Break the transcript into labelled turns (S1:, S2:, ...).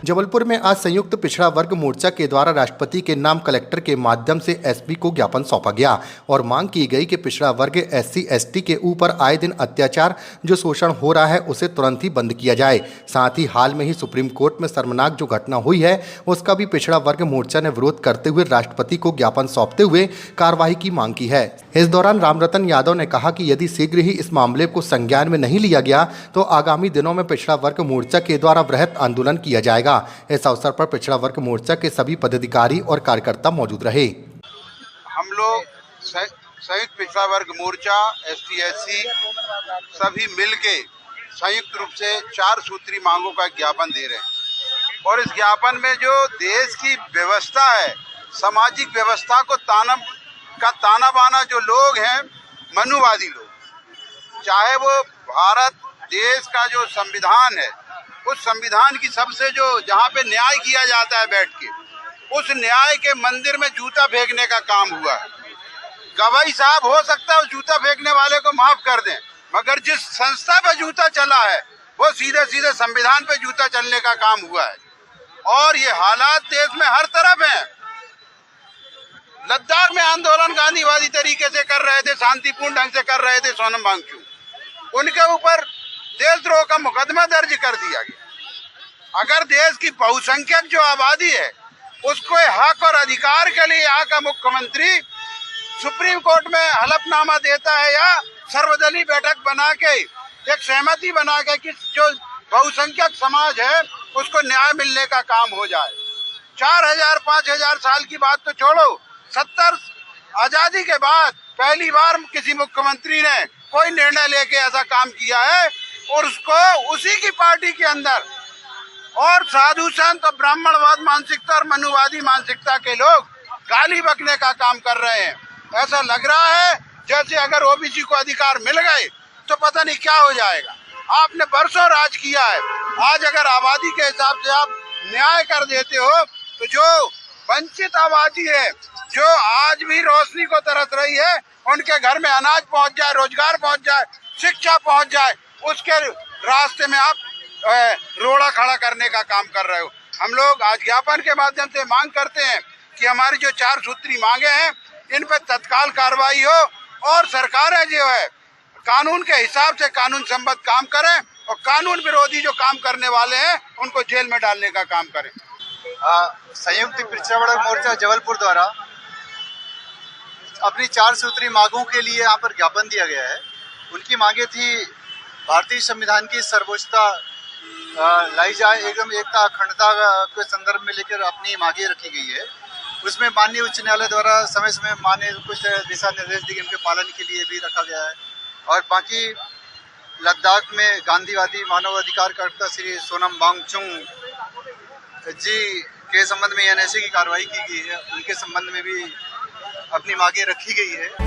S1: जबलपुर में आज संयुक्त पिछड़ा वर्ग मोर्चा के द्वारा राष्ट्रपति के नाम कलेक्टर के माध्यम से एसपी को ज्ञापन सौंपा गया और मांग की गई कि पिछड़ा वर्ग SC/ST के ऊपर आए दिन अत्याचार जो शोषण हो रहा है उसे तुरंत ही बंद किया जाए। साथ ही हाल में ही सुप्रीम कोर्ट में शर्मनाक जो घटना हुई है उसका भी पिछड़ा वर्ग मोर्चा ने विरोध करते हुए राष्ट्रपति को ज्ञापन सौंपते हुए कार्रवाई की मांग की है। इस दौरान रामरतन यादव ने कहा कि यदि शीघ्र ही इस मामले को संज्ञान में नहीं लिया गया तो आगामी दिनों में पिछड़ा वर्ग मोर्चा के द्वारा वृहत आंदोलन किया जाएगा। इस अवसर पर पिछड़ा वर्ग मोर्चा के सभी पदाधिकारी और कार्यकर्ता मौजूद रहे।
S2: हम लोग संयुक्त पिछड़ा वर्ग मोर्चा ST/SC सभी मिलके संयुक्त रूप से 4 सूत्री मांगों का ज्ञापन दे रहे हैं और इस ज्ञापन में जो देश की व्यवस्था है, सामाजिक व्यवस्था को ताना बाना जो लोग हैं, मनुवादी लोग, चाहे वो भारत देश का जो संविधान है, उस संविधान की सबसे जो जहाँ पे न्याय किया जाता है बैठ के, उस न्याय के मंदिर में जूता फेंकने का काम हुआ है। गवाही साहब हो सकता है उस जूता फेंकने वाले को माफ कर दें, मगर जिस संस्था पे जूता चला है वो सीधे सीधे संविधान पे जूता चलने का काम हुआ है। और ये हालात देश में हर तरफ हैं। लद्दाख में आंदोलन गांधीवादी तरीके से कर रहे थे, शांतिपूर्ण ढंग से कर रहे थे सोनम वांगचुक, उनके ऊपर देशद्रोह का मुकदमा दर्ज कर दिया गया। अगर देश की बहुसंख्यक जो आबादी है उसको हक और अधिकार के लिए यहाँ का मुख्यमंत्री सुप्रीम कोर्ट में हलफनामा देता है या सर्वदलीय बैठक बना के एक सहमति बना के कि जो बहुसंख्यक समाज है उसको न्याय मिलने का काम हो जाए। 4000 5000 साल की बात तो छोड़ो, 70 आजादी के बाद पहली बार किसी मुख्यमंत्री ने कोई निर्णय लेके ऐसा काम किया है और उसको उसी की पार्टी के अंदर और साधु संत और ब्राह्मणवाद मानसिकता और मनुवादी मानसिकता के लोग गाली बकने का काम कर रहे हैं। ऐसा लग रहा है जैसे अगर ओबीसी को अधिकार मिल गए तो पता नहीं क्या हो जाएगा। आपने बरसों राज किया है, आज अगर आबादी के हिसाब से आप न्याय कर देते हो तो जो वंचित आबादी है, जो आज भी रोशनी को तरस रही है, उनके घर में अनाज पहुंच जाए, रोजगार पहुंच जाए, शिक्षा पहुंच जाए, उसके रास्ते में आप रोड़ा खड़ा करने का काम कर रहे हो। हम लोग आज ज्ञापन के माध्यम से मांग करते हैं कि हमारी जो 4 सूत्री मांगे हैं इन पर तत्काल कार्रवाई हो और सरकारें जो है कानून के हिसाब से कानून संबद्ध काम करें और कानून विरोधी जो काम करने वाले हैं उनको जेल में डालने का काम करें।
S3: संयुक्त पिछड़ा वर्ग मोर्चा जबलपुर द्वारा अपनी 4 सूत्री मांगों के लिए यहाँ पर ज्ञापन दिया गया है। उनकी मांगे थी भारतीय संविधान की सर्वोच्चता लाई जाए, एकदम एकता अखंडता के संदर्भ में लेकर अपनी मांगे रखी गई है। उसमें माननीय उच्च न्यायालय द्वारा समय समय मान्य कुछ दिशा निर्देश दिए, उनके पालन के लिए भी रखा गया है। और बाकी लद्दाख में गांधीवादी मानवाधिकार कर्ता श्री सोनम वांगचुक जी के संबंध में NSA की कार्रवाई की गई है, उनके संबंध में भी अपनी मांगे रखी गई है।